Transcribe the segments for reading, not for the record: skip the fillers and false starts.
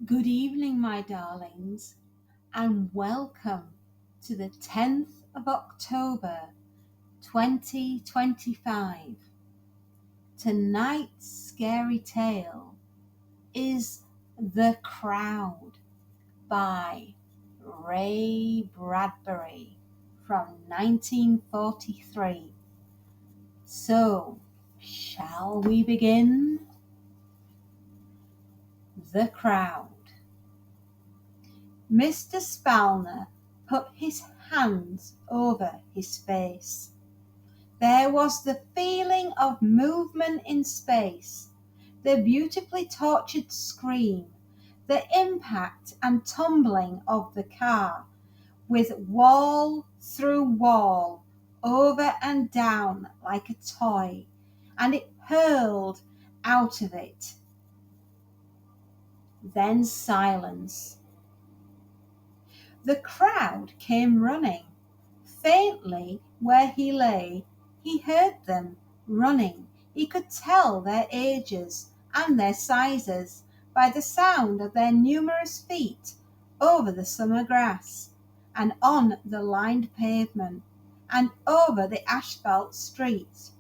Good evening, my darlings, and welcome to the 10th of October 2025. Tonight's scary tale is The Crowd by Ray Bradbury from 1943. So, shall we begin? The Crowd. Mr. Spalner put his hands over his face. There was the feeling of movement in space, the beautifully tortured scream, the impact and tumbling of the car, with wall through wall, over and down like a toy, and it hurled out of it. Then silence. The crowd came running. Faintly, where he lay, he heard them running. He could tell their ages and their sizes by the sound of their numerous feet over the summer grass, and on the lined pavement, and over the asphalt streets,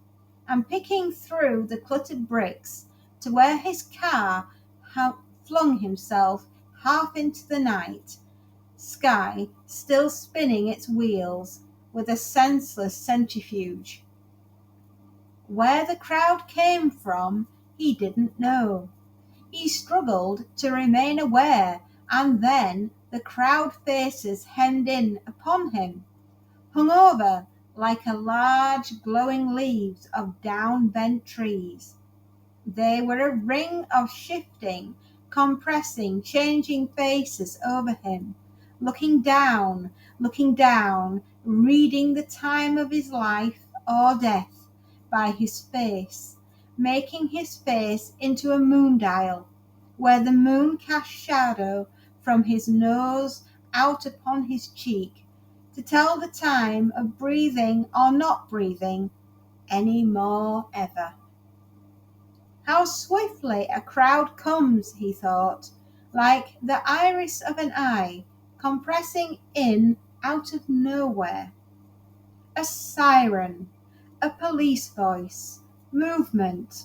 and picking through the cluttered bricks to where his car had flung himself half into the night sky, still spinning its wheels with a senseless centrifuge. Where the crowd came from, he didn't know. He struggled to remain aware, and then the crowd faces hemmed in upon him, hung over like a large glowing leaves of down-bent trees. They were a ring of shifting, compressing, changing faces over him, looking down, reading the time of his life or death by his face, making his face into a moon dial, where the moon cast shadow from his nose out upon his cheek, to tell the time of breathing or not breathing any more ever. How swiftly a crowd comes, he thought, like the iris of an eye, compressing in out of nowhere. A siren, a police voice, movement.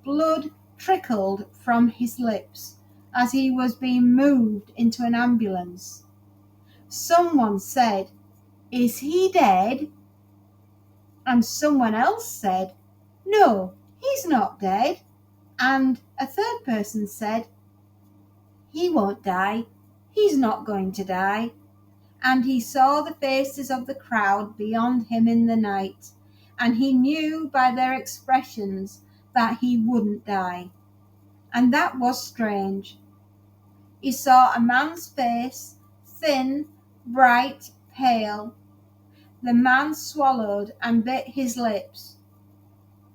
Blood trickled from his lips as he was being moved into an ambulance. Someone said, "Is he dead?" And someone else said, "No, he's not dead." And a third person said, "He won't die. He's not going to die." And he saw the faces of the crowd beyond him in the night, and he knew by their expressions that he wouldn't die. And that was strange. He saw a man's face, thin, bright, pale. The man swallowed and bit his lips,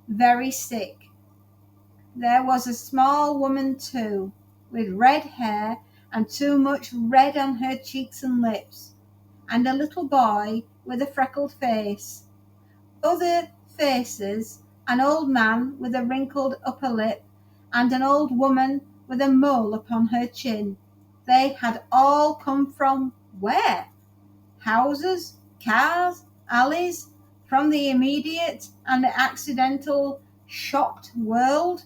very sick. There was a small woman too, with red hair and too much red on her cheeks and lips, and a little boy with a freckled face. Other faces, an old man with a wrinkled upper lip, and an old woman with a mole upon her chin. They had all come from where? Houses, cars, alleys, from the immediate and accidental shocked world.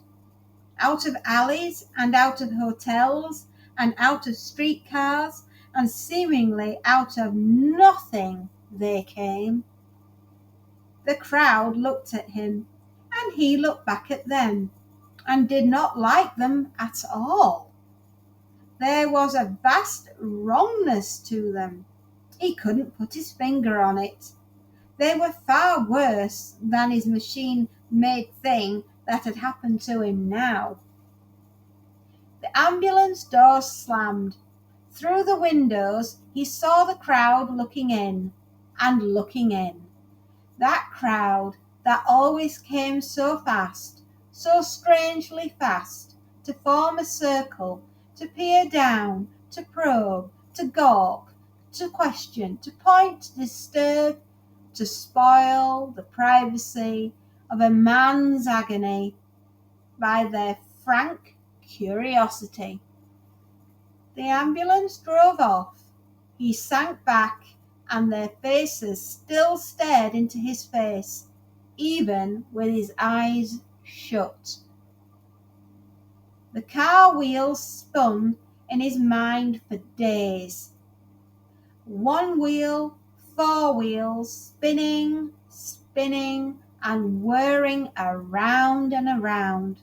Out of alleys and out of hotels and out of streetcars, and seemingly out of nothing they came. The crowd looked at him, and he looked back at them, and did not like them at all. There was a vast wrongness to them. He couldn't put his finger on it. They were far worse than his machine-made thing that had happened to him now. The ambulance doors slammed. Through the windows he saw the crowd looking in, and looking in. That crowd that always came so fast, so strangely fast, to form a circle, to peer down, to probe, to gawk, to question, to point, to disturb, to spoil the privacy of a man's agony by their frank curiosity. The ambulance drove off. He sank back, and their faces still stared into his face, even with his eyes shut. The car wheels spun in his mind for days. One wheel, four wheels, spinning, and whirring around and around.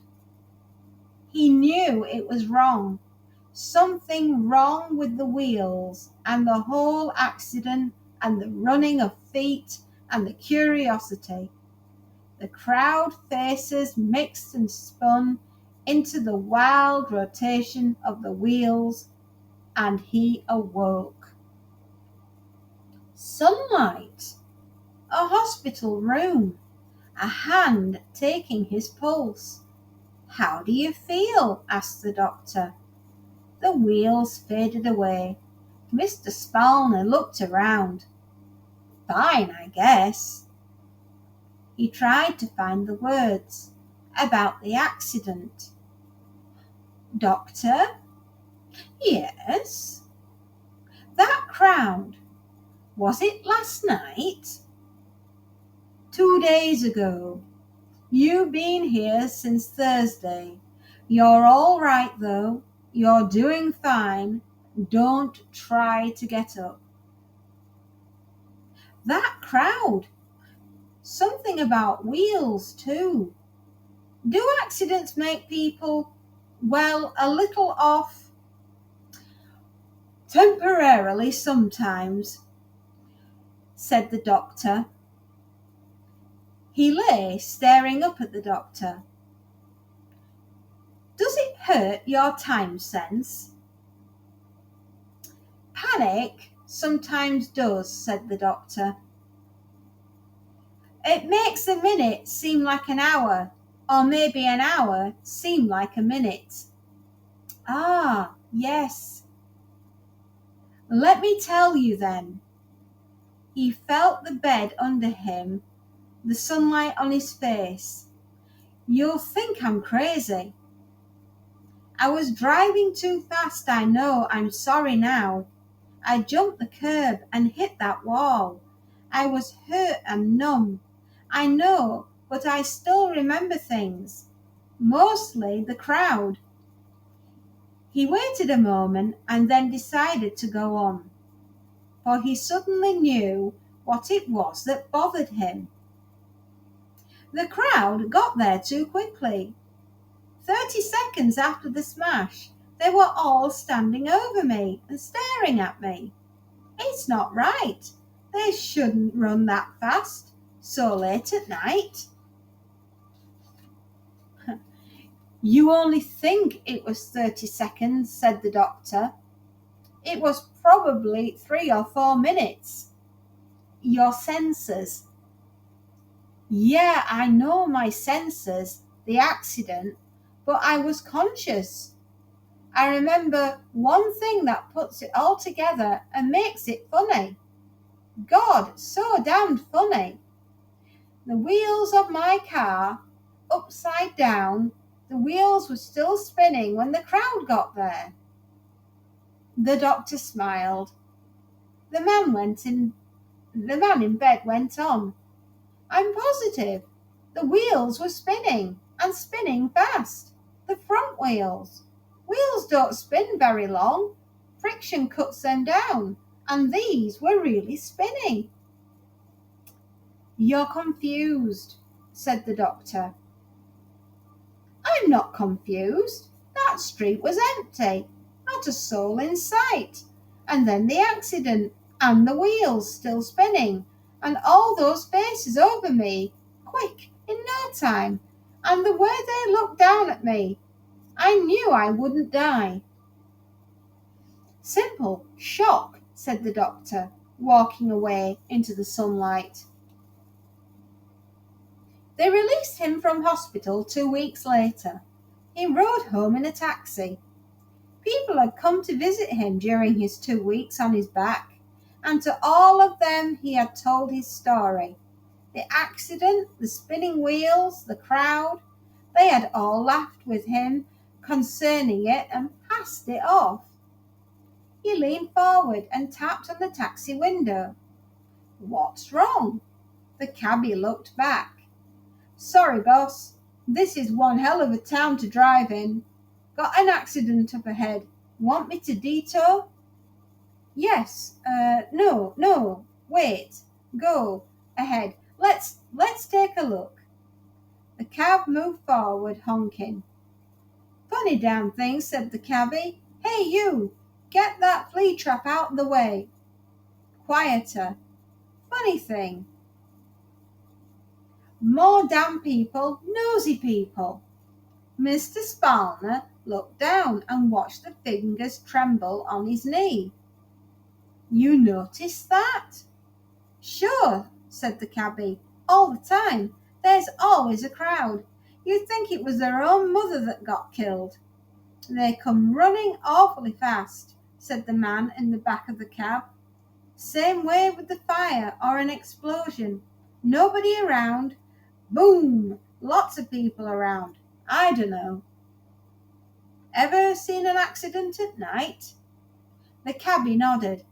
He knew it was wrong. Something wrong with the wheels and the whole accident and the running of feet and the curiosity. The crowd faces mixed and spun into the wild rotation of the wheels, and he awoke. Sunlight, a hospital room, a hand taking his pulse. "How do you feel?" asked the doctor. The wheels faded away. Mr. Spallner looked around. "Fine, I guess." He tried to find the words about the accident. "Doctor?" "Yes." "That crowd, was it last night?" "2 days ago. You've been here since Thursday. You're all right, though. You're doing fine. Don't try to get up." "That crowd. Something about wheels, too. Do accidents make people, well, a little off?" "Temporarily, sometimes," said the doctor. He lay staring up at the doctor. "Does it hurt your time sense?" "Panic sometimes does," said the doctor. "It makes a minute seem like an hour, or maybe an hour seem like a minute." "Ah, yes." "Let me tell you then." He felt the bed under him, the sunlight on his face. "You'll think I'm crazy. I was driving too fast, I know. I'm sorry now. I jumped the curb and hit that wall. I was hurt and numb. I know, but I still remember things. Mostly the crowd." He waited a moment and then decided to go on, for he suddenly knew what it was that bothered him. The crowd got there too quickly. 30 seconds after the smash, they were all standing over me and staring at me. It's not right. They shouldn't run that fast, so late at night. "You only think it was 30 seconds, said the doctor. "It was probably 3 or 4 minutes. Your senses." "Yeah, I know my senses, the accident, but I was conscious. I remember one thing that puts it all together and makes it funny. God, so damned funny. The wheels of my car, upside down, the wheels were still spinning when the crowd got there." The doctor smiled. The man in bed went on. "I'm positive. The wheels were spinning, and spinning fast. The front wheels. Wheels don't spin very long. Friction cuts them down, and these were really spinning." "You're confused," said the doctor. "I'm not confused. That street was empty. Not a soul in sight. And then the accident, and the wheels still spinning, and all those faces over me, quick, in no time, and the way they looked down at me. I knew I wouldn't die." "Simple shock," said the doctor, walking away into the sunlight. They released him from hospital 2 weeks later. He rode home in a taxi. People had come to visit him during his 2 weeks on his back, and to all of them he had told his story. The accident, the spinning wheels, the crowd, they had all laughed with him concerning it and passed it off. He leaned forward and tapped on the taxi window. "What's wrong?" The cabbie looked back. "Sorry, boss. This is one hell of a town to drive in. Got an accident up ahead. Want me to detour?" "Yes, no, wait, go ahead. Let's take a look." The cab moved forward, honking. "Funny damn thing," said the cabbie. "Hey, you, get that flea trap out the way." Quieter. "Funny thing. More damn people, nosy people." Mr. Spalner looked down and watched the fingers tremble on his knee. "You noticed that?" "Sure," said the cabbie. "All the time. There's always a crowd. You'd think it was their own mother that got killed." "They come running awfully fast," said the man in the back of the cab. "Same way with the fire or an explosion. Nobody around. Boom! Lots of people around. I dunno." "Ever seen an accident at night?" The cabbie nodded.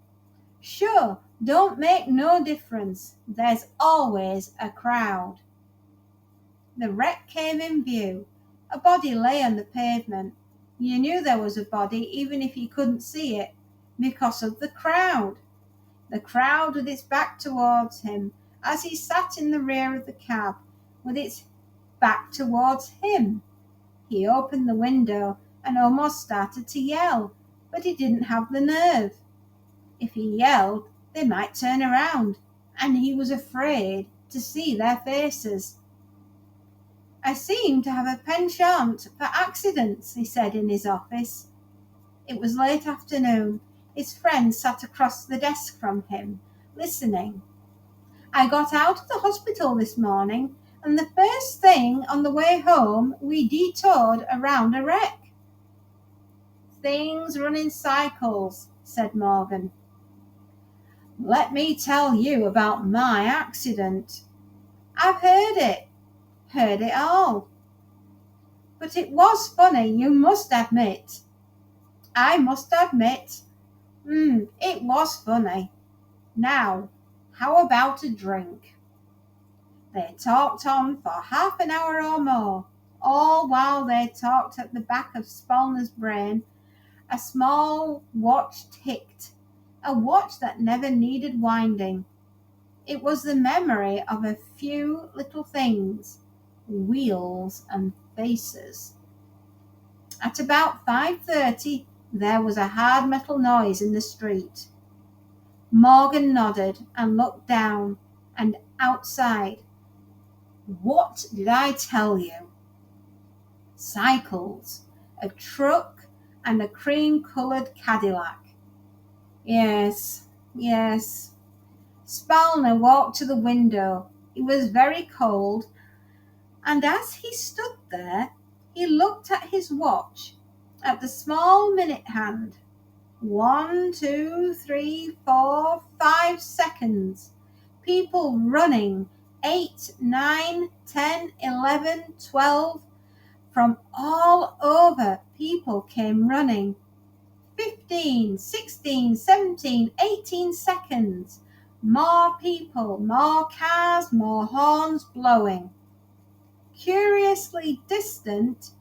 "Sure, don't make no difference. There's always a crowd." The wreck came in view. A body lay on the pavement. You knew there was a body even if you couldn't see it, because of the crowd. The crowd with its back towards him, as he sat in the rear of the cab, with its back towards him. He opened the window and almost started to yell, but he didn't have the nerve. If he yelled, they might turn around, and he was afraid to see their faces. "I seem to have a penchant for accidents," he said in his office. It was late afternoon. His friend sat across the desk from him, listening. "I got out of the hospital this morning, and the first thing on the way home we detoured around a wreck." "Things run in cycles," said Morgan. "Let me tell you about my accident." "I've heard it all." "But it was funny, you must admit." "I must admit, it was funny. Now, how about a drink?" They talked on for half an hour or more. All while they talked, at the back of Spalner's brain, a small watch ticked, a watch that never needed winding. It was the memory of a few little things, wheels and faces. At about 5:30, there was a hard metal noise in the street. Morgan nodded and looked down and outside. What did I tell you? Cycles, a truck and a cream-coloured Cadillac. Yes. Spalner walked to the window. It was very cold, and as he stood there, he looked at his watch, at the small minute hand. 1, 2, 3, 4, 5 seconds. People running. 8, 9, 10, 11, 12. From all over, people came running. 15, 16, 17, 18 seconds. More people, more cars, more horns blowing. Curiously distant,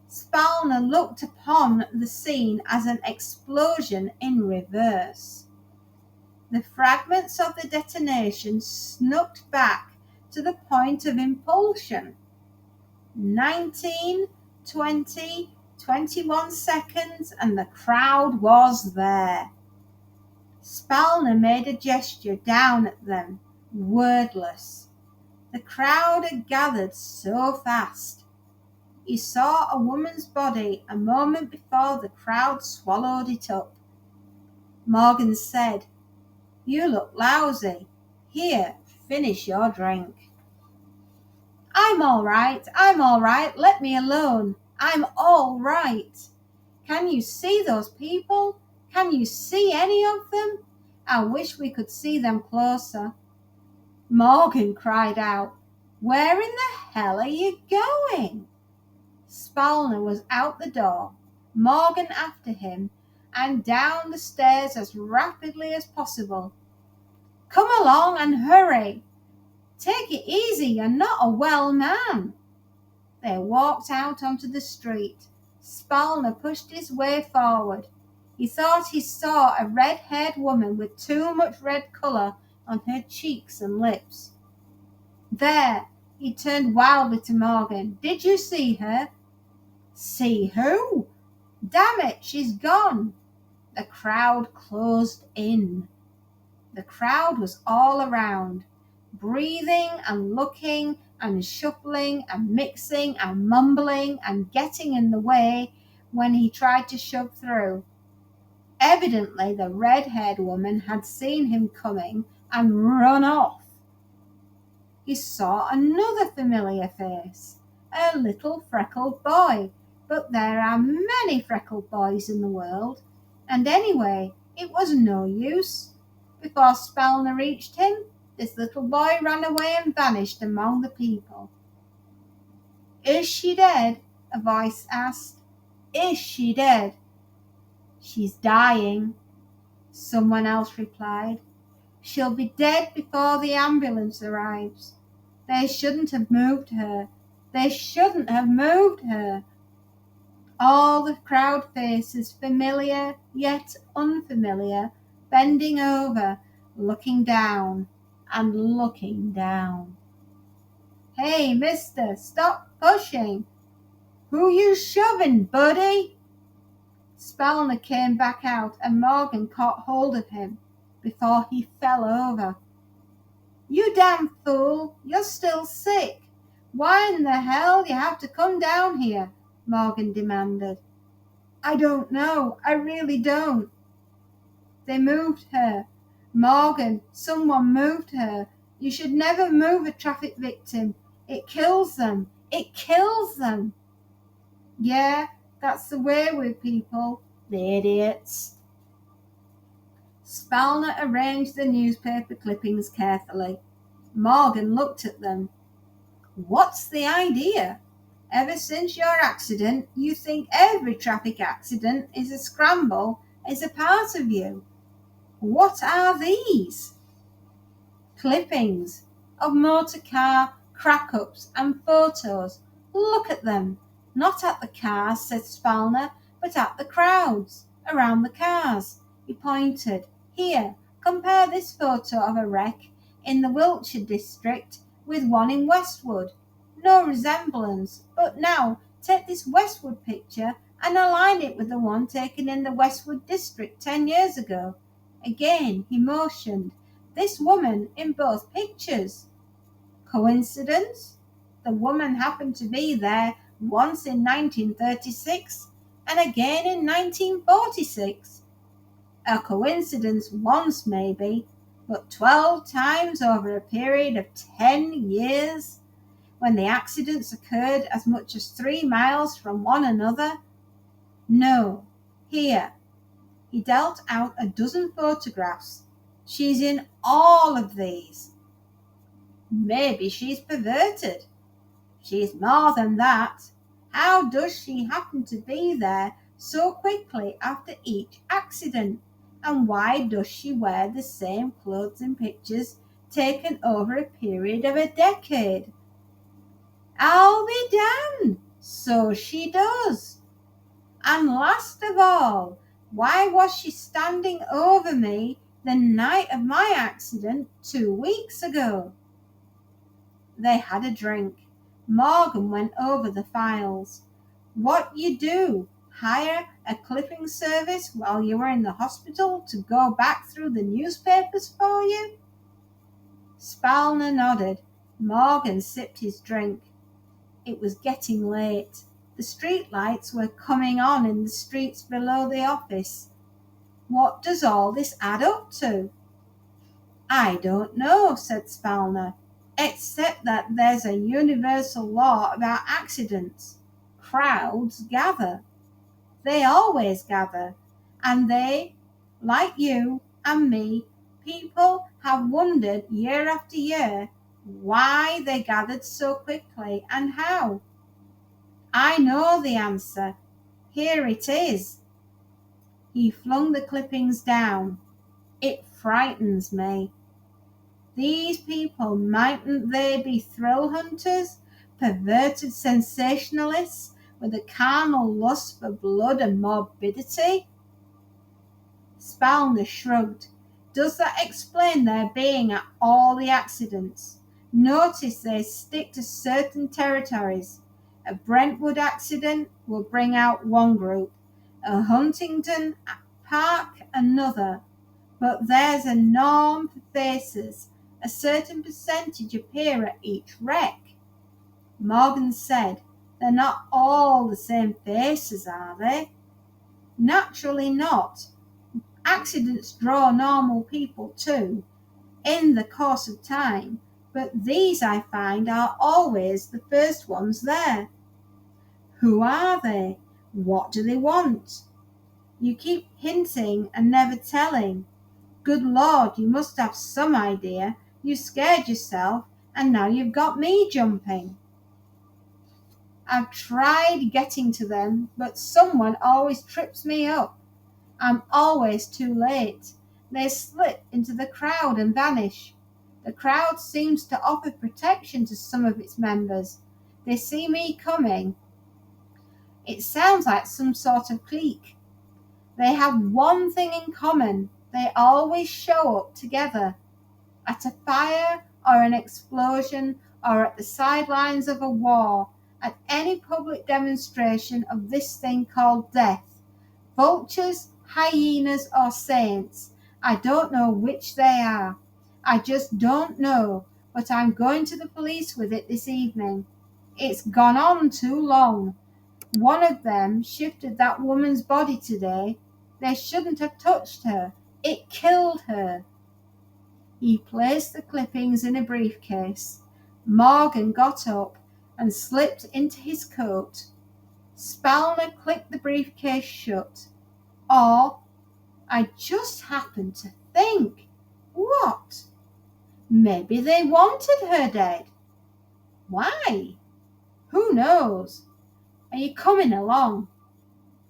Spalner looked upon the scene as an explosion in reverse. The fragments of the detonation snuck back to the point of impulsion. 19, 20, 21 seconds, and the crowd was there. Spalner made a gesture down at them, wordless. The crowd had gathered so fast. He saw a woman's body a moment before the crowd swallowed it up. Morgan said, "You look lousy. Here, finish your drink." I'm all right. Let me alone. I'm all right. Can you see those people? Can you see any of them? I wish we could see them closer." Morgan cried out, "Where in the hell are you going?" Spalner was out the door, Morgan after him, and down the stairs as rapidly as possible. Come along and hurry. Take it easy, you're not a well man. They walked out onto the street. Spalner pushed his way forward. He thought he saw a red-haired woman with too much red colour on her cheeks and lips. There, he turned wildly to Morgan. Did you see her? See who? Damn it, she's gone. The crowd closed in. The crowd was all around, breathing and looking and shuffling and mixing and mumbling and getting in the way when he tried to shove through. Evidently the red-haired woman had seen him coming and run off. He saw another familiar face, a little freckled boy, but there are many freckled boys in the world, and anyway, it was no use. Before Spalner reached him, this little boy ran away and vanished among the people. Is she dead? A voice asked. Is she dead? She's dying, someone else replied. She'll be dead before the ambulance arrives. They shouldn't have moved her. They shouldn't have moved her. All the crowd faces, familiar yet unfamiliar, bending over, looking down and looking down. Hey, mister, stop pushing. Who you shoving, buddy? Spalner came back out and Morgan caught hold of him before he fell over. You damn fool, you're still sick. Why in the hell you have to come down here? Morgan demanded. I don't know, I really don't. They moved her. Morgan, someone moved her. You should never move a traffic victim. It kills them. It kills them. Yeah, that's the way with people, the idiots. Spalner arranged the newspaper clippings carefully. Morgan looked at them. What's the idea? Ever since your accident, you think every traffic accident is a scramble, is a part of you. What are these? Clippings of motor car crack-ups and photos. Look at them. Not at the cars, said Spalner, but at the crowds around the cars. He pointed. Here, compare this photo of a wreck in the Wiltshire district with one in Westwood. No resemblance, but now take this Westwood picture and align it with the one taken in the Westwood district 10 years ago. Again he motioned. This woman in both pictures. Coincidence? The woman happened to be there once in 1936 and again in 1946. A coincidence once maybe, but 12 times over a period of 10 years, when the accidents occurred as much as 3 miles from one another? No. Here. He dealt out a dozen photographs. She's in all of these. Maybe she's perverted. She's more than that. How does she happen to be there so quickly after each accident? And why does she wear the same clothes in pictures taken over a period of a decade? I'll be damned, so she does. And last of all, why was she standing over me the night of my accident 2 weeks ago? They had a drink. Morgan went over the files. What you do? Hire a clipping service while you were in the hospital to go back through the newspapers for you? Spalner nodded. Morgan sipped his drink. It was getting late. The street lights were coming on in the streets below the office. What does all this add up to? I don't know, said Spalner, except that there's a universal law about accidents. Crowds gather. They always gather. And they, like you and me, people have wondered year after year why they gathered so quickly and how. I know the answer. Here it is. He flung the clippings down. It frightens me. These people, mightn't they be thrill hunters, perverted sensationalists with a carnal lust for blood and morbidity? Spalner shrugged. Does that explain their being at all the accidents? Notice they stick to certain territories. A Brentwood accident will bring out one group, a Huntington Park another, but there's a norm for faces. A certain percentage appear at each wreck. Morgan said, they're not all the same faces, are they? Naturally not. Accidents draw normal people too, in the course of time, but these I find are always the first ones there. Who are they? What do they want? You keep hinting and never telling. Good Lord, you must have some idea. You scared yourself, and now you've got me jumping. I've tried getting to them, but someone always trips me up. I'm always too late. They slip into the crowd and vanish. The crowd seems to offer protection to some of its members. They see me coming. It sounds like some sort of clique. They have one thing in common. They always show up together. At a fire or an explosion or at the sidelines of a war, at any public demonstration of this thing called death. Vultures, hyenas, or saints. I don't know which they are. I just don't know, but I'm going to the police with it this evening. It's gone on too long. One of them shifted that woman's body today. They shouldn't have touched her. It killed her. He placed the clippings in a briefcase. Morgan got up and slipped into his coat. Spalner clicked the briefcase shut. Or, I just happened to think. What? Maybe they wanted her dead. Why? Who knows? Are you coming along?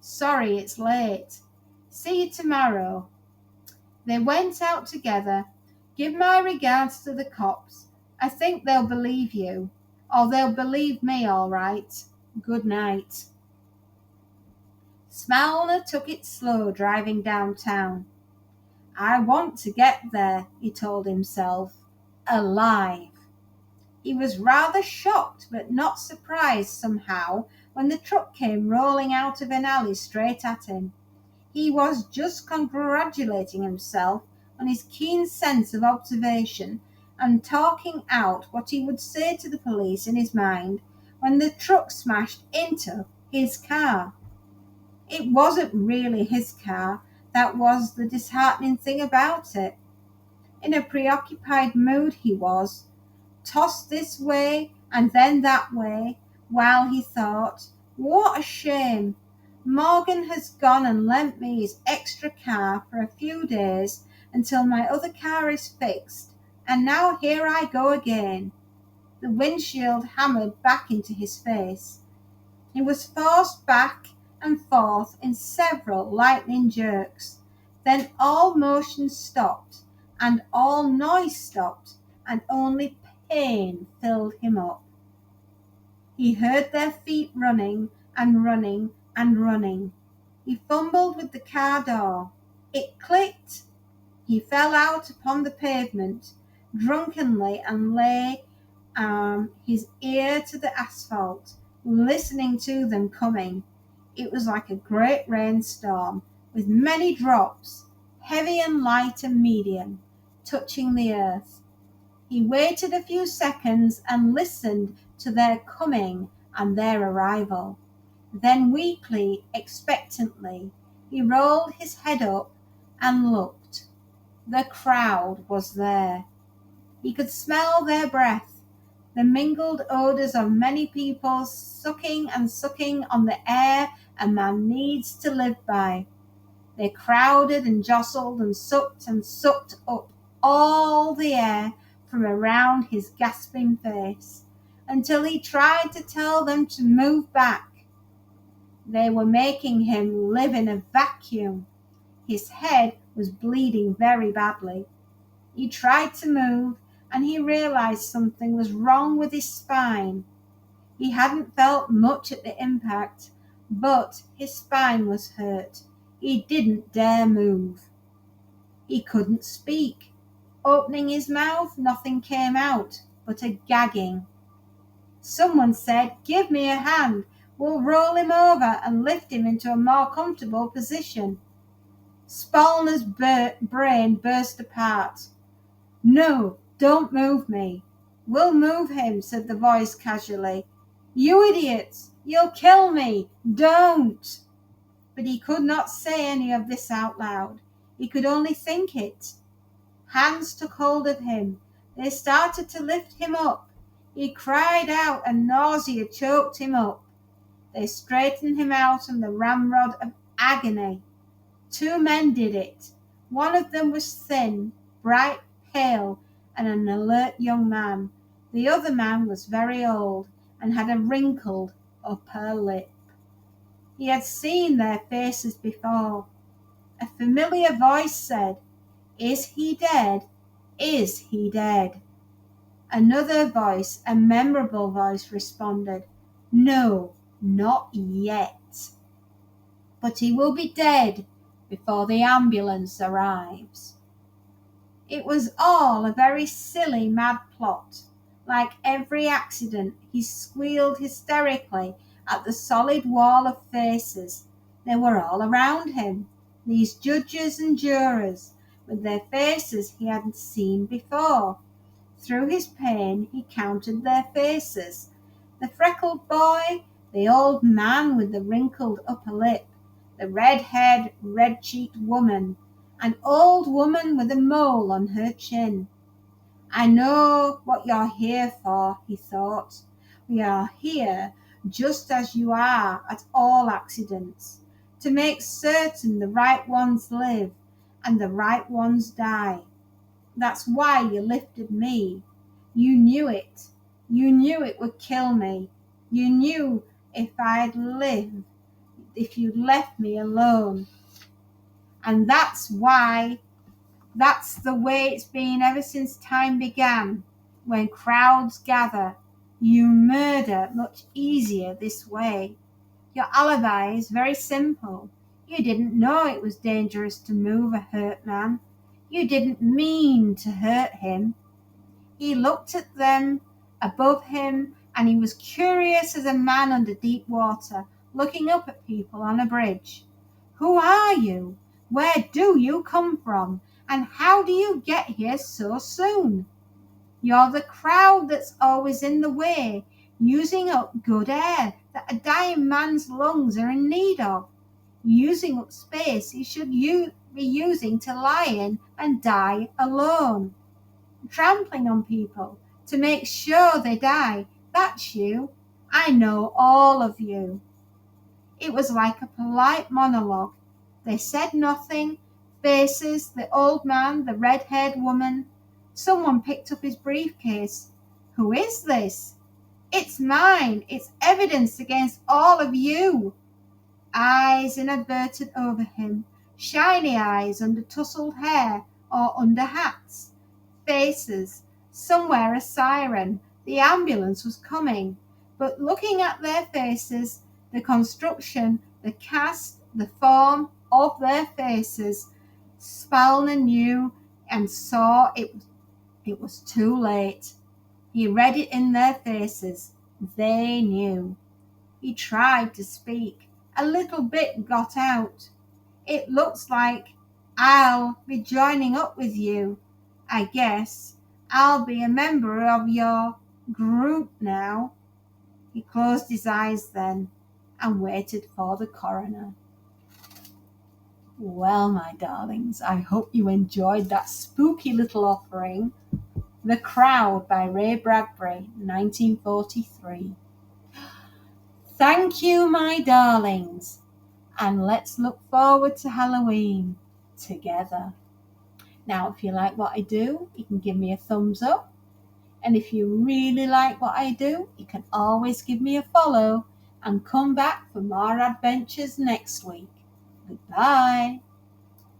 Sorry it's late. See you tomorrow. They went out together. Give my regards to the cops. I think they'll believe you. Or they'll believe me, all right. Good night. Spalner took it slow driving downtown. I want to get there, he told himself, alive. He was rather shocked but not surprised somehow when the truck came rolling out of an alley straight at him. He was just congratulating himself on his keen sense of observation and talking out what he would say to the police in his mind when the truck smashed into his car. It wasn't really his car. That was the disheartening thing about it. In a preoccupied mood he was, tossed this way and then that way, while he thought, what a shame. Morgan has gone and lent me his extra car for a few days until my other car is fixed, and now here I go again. The windshield hammered back into his face. He was forced back and forth in several lightning jerks. Then all motion stopped, and all noise stopped, and only pain filled him up. He heard their feet running and running and running. He fumbled with the car door. It clicked. He fell out upon the pavement drunkenly and lay his ear to the asphalt, listening to them coming. It was like a great rainstorm, with many drops, heavy and light and medium, touching the earth. He waited a few seconds and listened to their coming and their arrival. Then weakly, expectantly, he rolled his head up and looked. The crowd was there. He could smell their breath, the mingled odours of many people sucking and sucking on the air a man needs to live by. They crowded and jostled and sucked up all the air from around his gasping face, until he tried to tell them to move back. They were making him live in a vacuum. His head was bleeding very badly. He tried to move, and he realized something was wrong with his spine. He hadn't felt much at the impact, but his spine was hurt. He didn't dare move. He couldn't speak. Opening his mouth, nothing came out but a gagging. Someone said, "Give me a hand. We'll roll him over and lift him into a more comfortable position." Spalner's brain burst apart. "No, don't move me." "We'll move him," said the voice casually. "You idiots! You'll kill me! Don't!" But he could not say any of this out loud. He could only think it. Hands took hold of him. They started to lift him up. He cried out and nausea choked him up. They straightened him out on the ramrod of agony. 2 men did it. One of them was thin, bright, pale, and an alert young man. The other man was very old and had a wrinkled upper lip. He had seen their faces before. A familiar voice said, "Is he dead? Is he dead?" Another voice, a memorable voice, responded, "No, not yet. But he will be dead before the ambulance arrives." It was all a very silly, mad plot. Like every accident, he squealed hysterically at the solid wall of faces. They were all around him, these judges and jurors, with their faces he hadn't seen before. Through his pain, he counted their faces. The freckled boy, the old man with the wrinkled upper lip, the red-haired, red-cheeked woman, an old woman with a mole on her chin. "I know what you're here for," he thought. "We are here just as you are at all accidents, to make certain the right ones live and the right ones die. That's why you lifted me. You knew it. You knew it would kill me. You knew if I'd lived, if you'd left me alone. And that's the way it's been ever since time began. When crowds gather, you murder much easier this way. Your alibi is very simple. You didn't know it was dangerous to move a hurt man. You didn't mean to hurt him." He looked at them, above him, and he was curious as a man under deep water, looking up at people on a bridge. "Who are you? Where do you come from? And how do you get here so soon?" "You're the crowd that's always in the way, using up good air that a dying man's lungs are in need of, using up space he should be using to lie in and die alone, trampling on people to make sure they die. That's you. I know all of you." It was like a polite monologue. They said nothing. Faces, the old man, the red-haired woman. Someone picked up his briefcase. "Who is this?" "It's mine. It's evidence against all of you." Eyes inadvertent over him, shiny eyes under tousled hair or under hats. Faces, somewhere a siren, the ambulance was coming. But looking at their faces, the construction, the cast, the form of their faces, Spalner knew and saw it was too late. He read it in their faces. They knew. He tried to speak. A little bit got out. "It looks like I'll be joining up with you. I guess I'll be a member of your group now." He closed his eyes then and waited for the coroner. Well, my darlings, I hope you enjoyed that spooky little offering, The Crowd by Ray Bradbury, 1943. Thank you, my darlings, and let's look forward to Halloween together. Now, if you like what I do, you can give me a thumbs up. And if you really like what I do, you can always give me a follow and come back for more adventures next week. Goodbye.